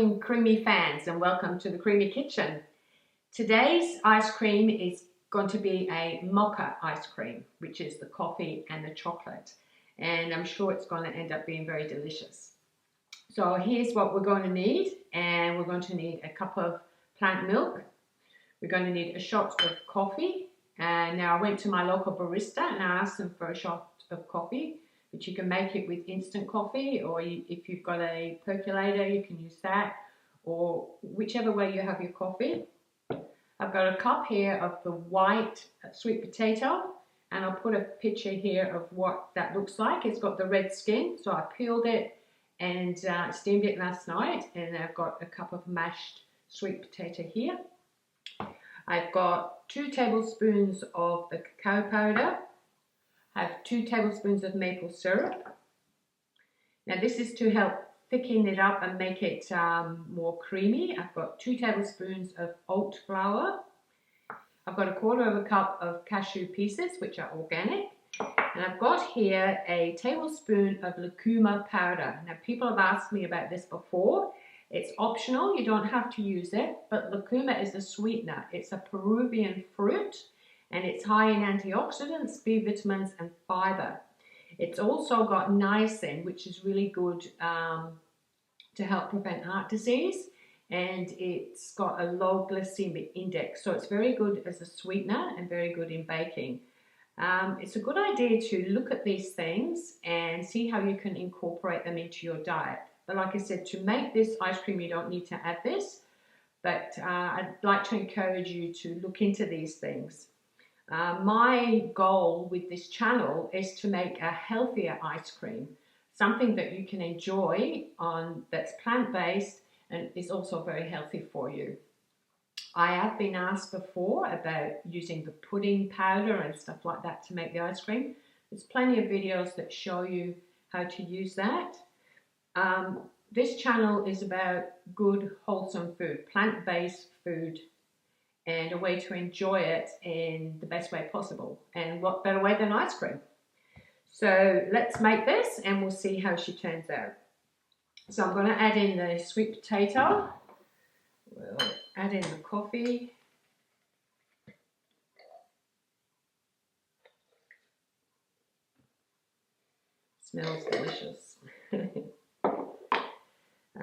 morning, creamy fans, and welcome to the Creamy Kitchen. Today's ice cream is going to be a mocha ice cream, which is the coffee and the chocolate, and I'm sure it's going to end up being very delicious. So here's what we're going to need, and we're going to need a cup of plant milk. We're going to need a shot of coffee, and now I went to my local barista and I asked them for a shot of coffee, which you can make it with instant coffee, or if you've got a percolator, you can use that, or whichever way you have your coffee. I've got a cup here of the white sweet potato, and I'll put a picture here of what that looks like. It's got the red skin, so I peeled it and steamed it last night, and I've got a cup of mashed sweet potato here. I've got 2 tablespoons of the cacao powder. I have 2 tablespoons of maple syrup. Now this is to help thicken it up and make it more creamy. I've got 2 tablespoons of oat flour. I've got 1/4 cup of cashew pieces, which are organic. And I've got here a tablespoon of lucuma powder. Now people have asked me about this before. It's optional, you don't have to use it, but lucuma is a sweetener. It's a Peruvian fruit, and it's high in antioxidants, B vitamins, and fibre. It's also got niacin, which is really good to help prevent heart disease, and it's got a low glycemic index, so it's very good as a sweetener and very good in baking. It's a good idea to look at these things and see how you can incorporate them into your diet. But like I said, to make this ice cream, you don't need to add this, but I'd like to encourage you to look into these things. My goal with this channel is to make a healthier ice cream, something that you can enjoy that's plant-based and is also very healthy for you. I have been asked before about using the pudding powder and stuff like that to make the ice cream. There's plenty of videos that show you how to use that. This channel is about good, wholesome food, plant-based food, and a way to enjoy it in the best way possible. And what better way than ice cream? So let's make this and we'll see how she turns out. So I'm going to add in the sweet potato. We'll add in the coffee. Smells delicious.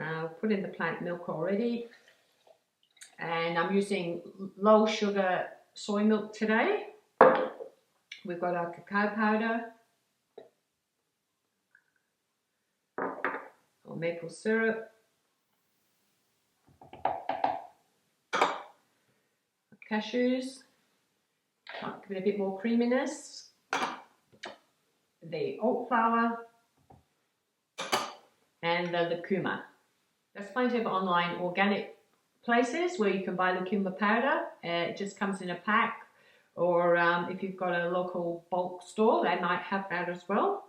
I'll put in the plant milk already. And I'm using low sugar soy milk today. We've got our cacao powder, or maple syrup, cashews, give it a bit more creaminess, the oat flour, and the lucuma. There's plenty of online organic places where you can buy lucuma powder. It just comes in a pack, or if you've got a local bulk store, they might have that as well.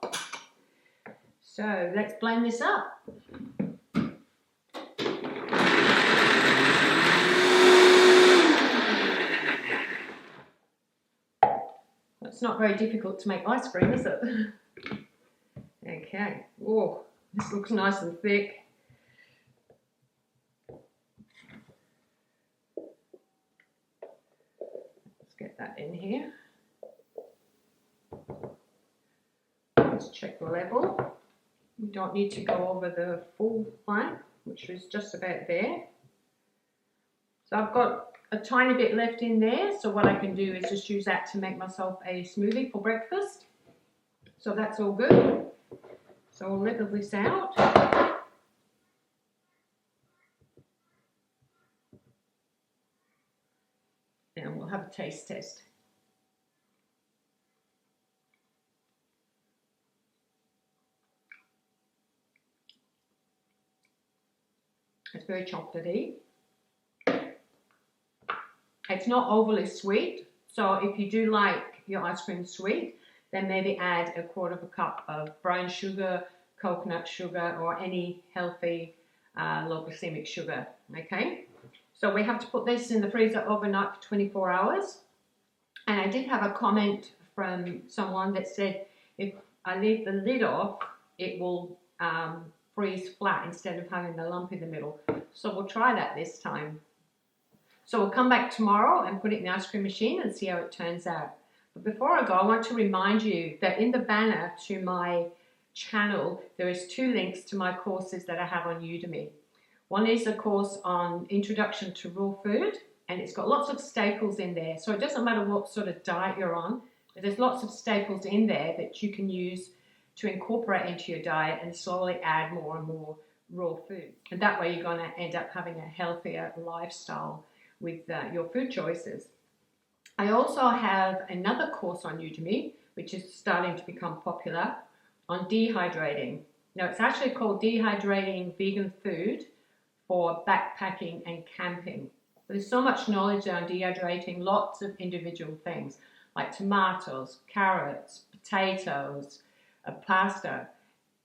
So let's blend this up. It's not very difficult to make ice cream, is it? Okay. Oh, this looks nice and thick. Get that in here. Let's check the level. We don't need to go over the full line, which is just about there. So I've got a tiny bit left in there, so what I can do is just use that to make myself a smoothie for breakfast. So that's all good. So I'll level this out. And we'll have a taste test. It's very chocolatey. It's not overly sweet, so if you do like your ice cream sweet, then maybe add 1/4 cup of brown sugar, coconut sugar, or any healthy low glycemic sugar, okay? So we have to put this in the freezer overnight for 24 hours. And I did have a comment from someone that said if I leave the lid off, it will freeze flat instead of having the lump in the middle. So we'll try that this time. So we'll come back tomorrow and put it in the ice cream machine and see how it turns out. But before I go, I want to remind you that in the banner to my channel, there is 2 links to my courses that I have on Udemy. One is a course on Introduction to Raw Food, and it's got lots of staples in there. So it doesn't matter what sort of diet you're on, but there's lots of staples in there that you can use to incorporate into your diet and slowly add more and more raw food. And that way you're going to end up having a healthier lifestyle with your food choices. I also have another course on Udemy, which is starting to become popular, on dehydrating. Now, it's actually called Dehydrating Vegan Food for Backpacking and Camping. There's so much knowledge on dehydrating, lots of individual things like tomatoes, carrots, potatoes, pasta.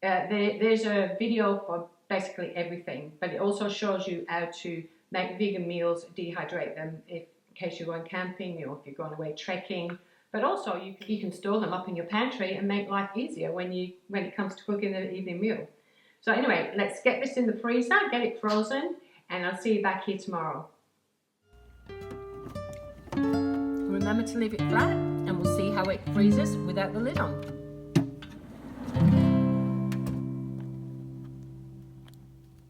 There's a video for basically everything, but it also shows you how to make vegan meals, dehydrate them in case you're going camping or if you're going away trekking. But also you can store them up in your pantry and make life easier when it comes to cooking the evening meal. So anyway, let's get this in the freezer, get it frozen, and I'll see you back here tomorrow. Remember to leave it flat and we'll see how it freezes without the lid on.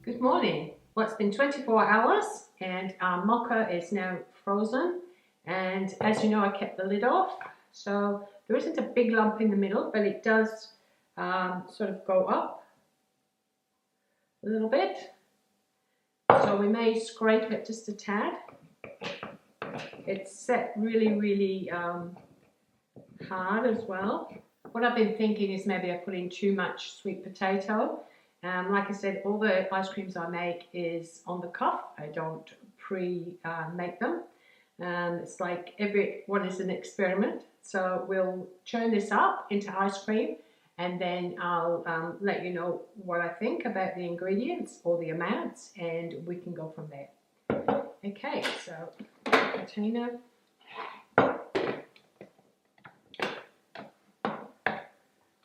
Good morning. Well, it's been 24 hours and our mocha is now frozen, and as you know, I kept the lid off, so there isn't a big lump in the middle, but it does sort of go up a little bit, so we may scrape it just a tad. It's set really hard as well. What I've been thinking is maybe I put in too much sweet potato. Like I said, all the ice creams I make is on the cuff. I don't pre-make them. It's like every one is an experiment. So we'll churn this up into ice cream, and then I'll let you know what I think about the ingredients or the amounts, and we can go from there. Okay, so container.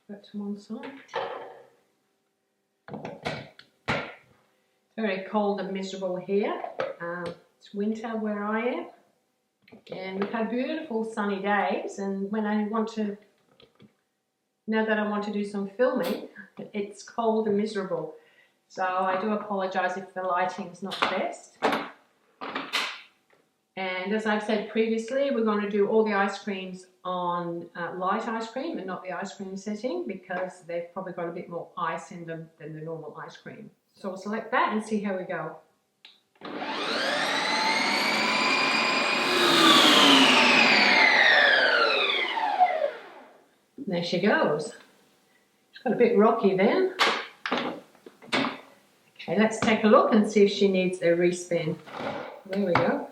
Put to one side. Very cold and miserable here. It's winter where I am, and we've had beautiful sunny days, and when I want to, now that I want to do some filming, it's cold and miserable. So I do apologize if the lighting is not the best. And as I've said previously, we're going to do all the ice creams on light ice cream and not the ice cream setting, because they've probably got a bit more ice in them than the normal ice cream. So we'll select that and see how we go. And there she goes. She's got a bit rocky then. Okay, let's take a look and see if she needs a respin. There we go.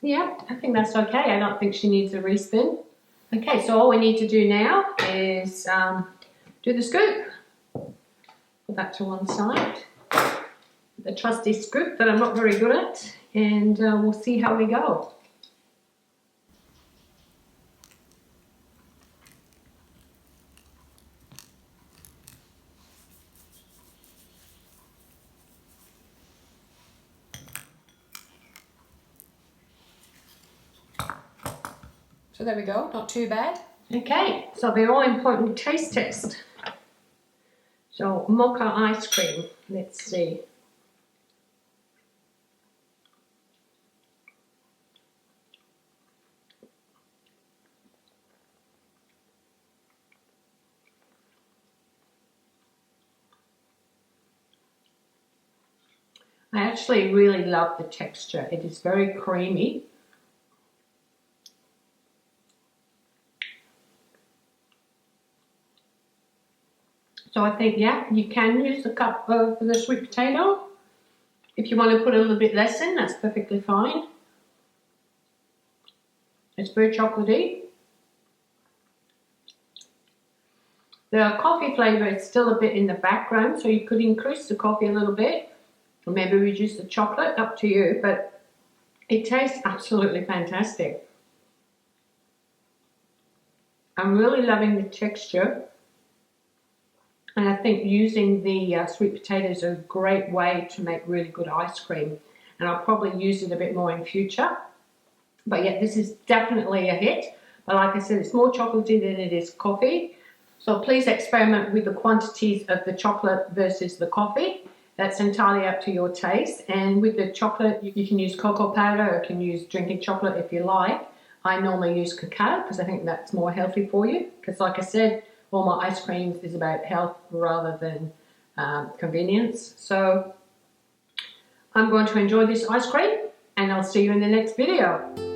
Yeah, I think that's okay. I don't think she needs a respin. Okay, so all we need to do now is do the scoop. Put that to one side. The trusty scoop that I'm not very good at, and we'll see how we go. So there we go, not too bad. Okay, so the all-important taste test. So mocha ice cream, let's see. I actually really love the texture. It is very creamy. So I think, yeah, you can use a cup of the sweet potato. If you want to put a little bit less in, that's perfectly fine. It's very chocolatey. The coffee flavour is still a bit in the background, so you could increase the coffee a little bit, or maybe reduce the chocolate, up to you, but it tastes absolutely fantastic. I'm really loving the texture, and I think using the sweet potatoes is a great way to make really good ice cream, and I'll probably use it a bit more in future. But yeah, this is definitely a hit. But like I said, it's more chocolatey than it is coffee. So please experiment with the quantities of the chocolate versus the coffee. That's entirely up to your taste. And with the chocolate, you can use cocoa powder or you can use drinking chocolate if you like. I normally use cacao because I think that's more healthy for you. Because like I said, all my ice creams is about health rather than convenience. So I'm going to enjoy this ice cream and I'll see you in the next video.